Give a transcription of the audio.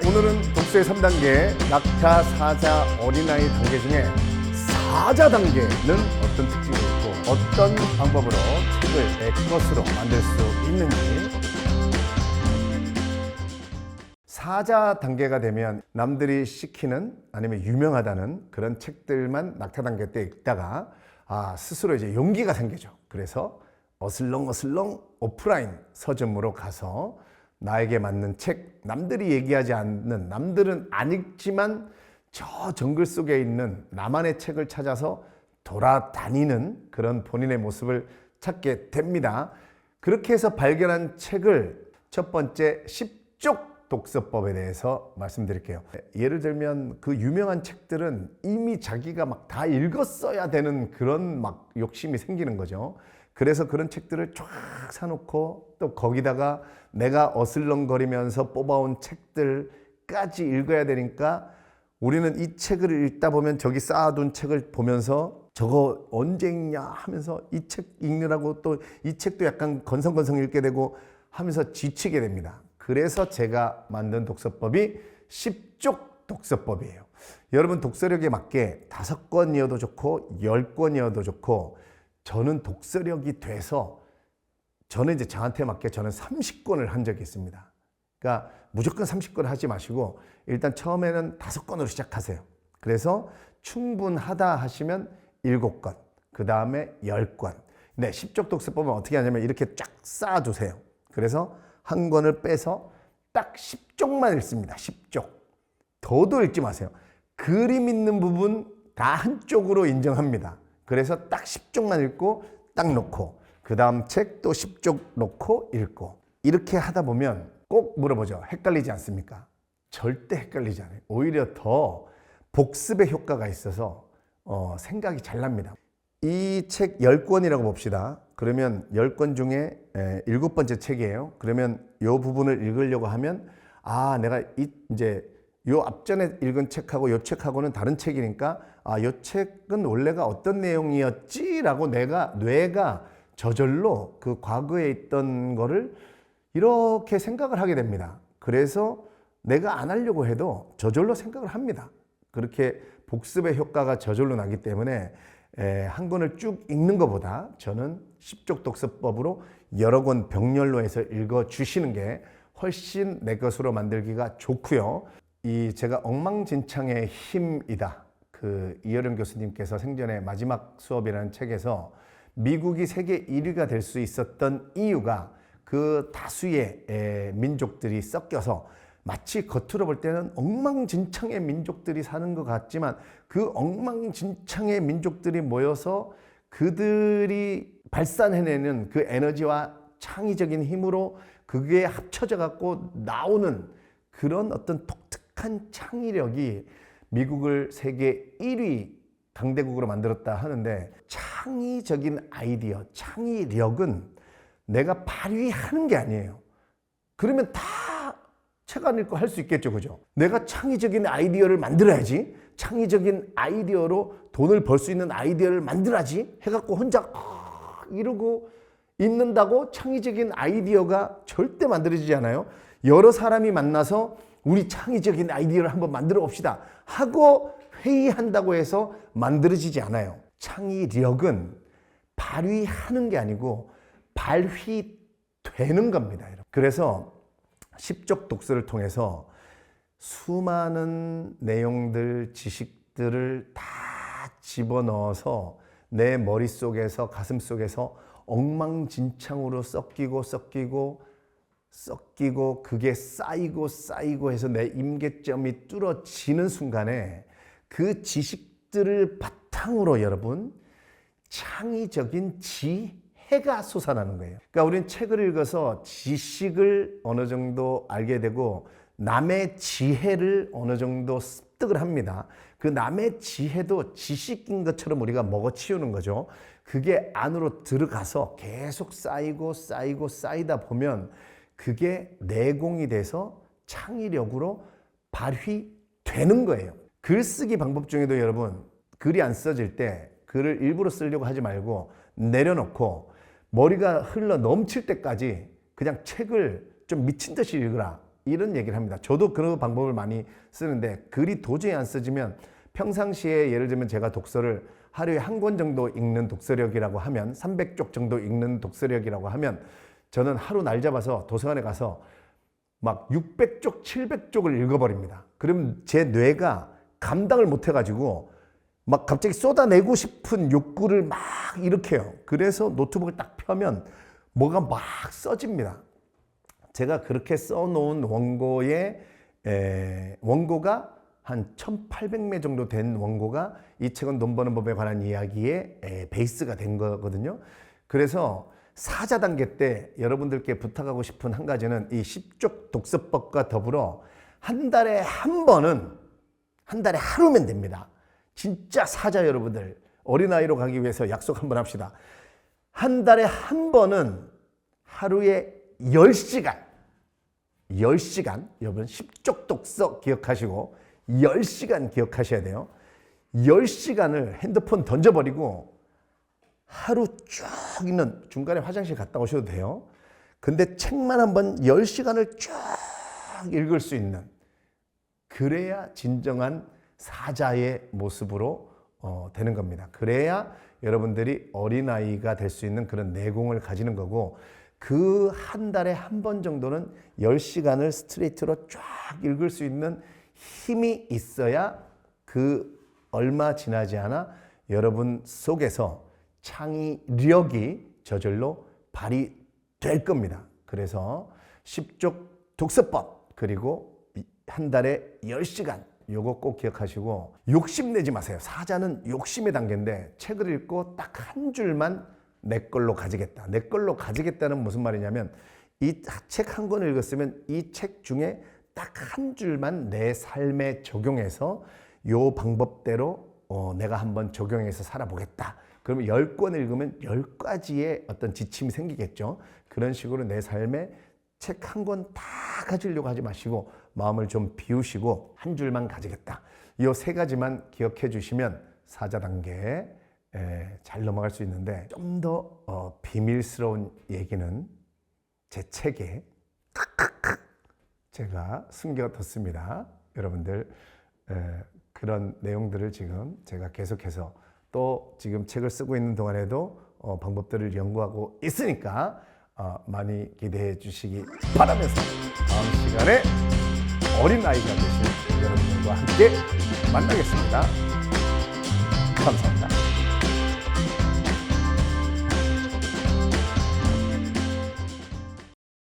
오늘은 독서의 3단계 낙타, 사자, 어린아이 단계 중에 사자 단계는 어떤 특징이 있고 어떤 방법으로 책을 내 것으로 만들 수 있는지. 사자 단계가 되면 남들이 시키는 아니면 유명하다는 그런 책들만 낙타 단계 때 읽다가 스스로 이제 용기가 생기죠. 그래서 어슬렁어슬렁 오프라인 서점으로 가서 나에게 맞는 책, 남들이 얘기하지 않는, 남들은 안 읽지만 저 정글 속에 있는 나만의 책을 찾아서 돌아다니는 그런 본인의 모습을 찾게 됩니다. 그렇게 해서 발견한 책을 첫 번째 10쪽 독서법에 대해서 말씀드릴게요. 예를 들면 그 유명한 책들은 이미 자기가 막 다 읽었어야 되는 그런 막 욕심이 생기는 거죠. 그래서 그런 책들을 쫙 사놓고 또 거기다가 내가 어슬렁거리면서 뽑아온 책들까지 읽어야 되니까 우리는 이 책을 읽다 보면 저기 쌓아둔 책을 보면서 저거 언제 읽냐 하면서 이 책 읽느라고 또 이 책도 약간 건성건성 읽게 되고 하면서 지치게 됩니다. 그래서 제가 만든 독서법이 10쪽 독서법이에요. 여러분 독서력에 맞게 5권이어도 좋고 10권이어도 좋고 저는 독서력이 돼서 저는 이제 저한테 맞게 저는 30권을 한 적이 있습니다. 그러니까 무조건 30권 하지 마시고 일단 처음에는 5권으로 시작하세요. 그래서 충분하다 하시면 7권, 그 다음에 10권. 네, 10쪽 독서법은 어떻게 하냐면 이렇게 쫙 쌓아두세요. 그래서 한 권을 빼서 딱 10쪽만 읽습니다. 10쪽. 더도 읽지 마세요. 그림 있는 부분 다 한쪽으로 인정합니다. 그래서 딱 10쪽만 읽고 딱 놓고 그 다음 책 또 10쪽 놓고 읽고 이렇게 하다 보면 꼭 물어보죠. 헷갈리지 않습니까? 절대 헷갈리지 않아요. 오히려 더 복습의 효과가 있어서 생각이 잘 납니다. 이 책 10권이라고 봅시다. 그러면 10권 중에 7번째 책이에요. 그러면 이 부분을 읽으려고 하면 내가 이제 요 앞전에 읽은 책하고 요 책하고는 다른 책이니까 요 책은 원래가 어떤 내용이었지? 라고 뇌가 저절로 그 과거에 있던 거를 이렇게 생각을 하게 됩니다. 그래서 내가 안 하려고 해도 저절로 생각을 합니다. 그렇게 복습의 효과가 저절로 나기 때문에 한 권을 쭉 읽는 것보다 저는 10쪽 독서법으로 여러 권 병렬로 해서 읽어주시는 게 훨씬 내 것으로 만들기가 좋고요. 제가 엉망진창의 힘이다. 이어령 교수님께서 생전에 마지막 수업이라는 책에서 미국이 세계 1위가 될 수 있었던 이유가 그 다수의 민족들이 섞여서 마치 겉으로 볼 때는 엉망진창의 민족들이 사는 것 같지만 그 엉망진창의 민족들이 모여서 그들이 발산해내는 그 에너지와 창의적인 힘으로 그게 합쳐져 갖고 나오는 그런 어떤 독특한 창의력이 미국을 세계 1위 강대국으로 만들었다 하는데 창의적인 아이디어, 창의력은 내가 발휘하는 게 아니에요. 그러면 다 책 안 읽고 할 수 있겠죠, 그죠? 내가 창의적인 아이디어를 만들어야지, 창의적인 아이디어로 돈을 벌 수 있는 아이디어를 만들어야지 해갖고 혼자 이러고 있는다고 창의적인 아이디어가 절대 만들어지지 않아요. 여러 사람이 만나서 우리 창의적인 아이디어를 한번 만들어 봅시다 하고 회의한다고 해서 만들어지지 않아요. 창의력은 발휘하는 게 아니고 발휘되는 겁니다. 그래서 10쪽 독서를 통해서 수많은 내용들, 지식들을 다 집어넣어서 내 머릿속에서 가슴속에서 엉망진창으로 섞이고 그게 쌓이고 해서 내 임계점이 뚫어지는 순간에 그 지식들을 바탕으로 여러분 창의적인 지혜가 솟아나는 거예요. 그러니까 우리는 책을 읽어서 지식을 어느 정도 알게 되고 남의 지혜를 어느 정도 습득을 합니다. 그 남의 지혜도 지식인 것처럼 우리가 먹어치우는 거죠. 그게 안으로 들어가서 계속 쌓이다 보면 그게 내공이 돼서 창의력으로 발휘되는 거예요. 글쓰기 방법 중에도 여러분 글이 안 써질 때 글을 일부러 쓰려고 하지 말고 내려놓고 머리가 흘러 넘칠 때까지 그냥 책을 좀 미친 듯이 읽으라. 이런 얘기를 합니다. 저도 그런 방법을 많이 쓰는데 글이 도저히 안 써지면 평상시에 예를 들면 제가 독서를 하루에 한 권 정도 읽는 독서력이라고 하면 300쪽 정도 읽는 독서력이라고 하면 저는 하루 날 잡아서 도서관에 가서 막 600쪽, 700쪽을 읽어버립니다. 그러면 제 뇌가 감당을 못해가지고 막 갑자기 쏟아내고 싶은 욕구를 막 일으켜요. 그래서 노트북을 딱 펴면 뭐가 막 써집니다. 제가 그렇게 써놓은 원고가 한 1800매 정도 된 원고가 이 책은 돈 버는 법에 관한 이야기의 베이스가 된 거거든요. 그래서 사자 단계 때 여러분들께 부탁하고 싶은 한 가지는 이 10쪽 독서법과 더불어 한 달에 한 번은, 한 달에 하루면 됩니다. 진짜 사자 여러분들, 어린아이로 가기 위해서 약속 한번 합시다. 한 달에 한 번은 하루에 10시간, 여러분 10쪽 독서 기억하시고 10시간 기억하셔야 돼요. 10시간을 핸드폰 던져버리고 하루 쭉 있는, 중간에 화장실 갔다 오셔도 돼요. 근데 책만 한번 10시간을 쭉 읽을 수 있는, 그래야 진정한 사자의 모습으로 되는 겁니다. 그래야 여러분들이 어린아이가 될 수 있는 그런 내공을 가지는 거고, 그 한 달에 한 번 정도는 10시간을 스트레이트로 쫙 읽을 수 있는 힘이 있어야 그 얼마 지나지 않아 여러분 속에서 창의력이 저절로 발휘될 겁니다. 그래서 10쪽 독서법, 그리고 한 달에 10시간, 요거 꼭 기억하시고 욕심내지 마세요. 사자는 욕심의 단계인데 책을 읽고 딱 한 줄만 내 걸로 가지겠다. 내 걸로 가지겠다는 무슨 말이냐면 이 책 한 권을 읽었으면 이 책 중에 딱 한 줄만 내 삶에 적용해서 요 방법대로 내가 한번 적용해서 살아보겠다. 그러면 10권 읽으면 10가지의 어떤 지침이 생기겠죠. 그런 식으로 내 삶에 책 한 권 다 가지려고 하지 마시고 마음을 좀 비우시고 한 줄만 가지겠다. 이 세 가지만 기억해 주시면 사자 단계에 잘 넘어갈 수 있는데, 좀 더 비밀스러운 얘기는 제 책에 제가 숨겨뒀습니다. 여러분들 그런 내용들을 지금 제가 계속해서 또 지금 책을 쓰고 있는 동안에도 방법들을 연구하고 있으니까 많이 기대해 주시기 바라면서 다음 시간에 어린아이가 되신 여러분들과 함께 만나겠습니다. 감사합니다.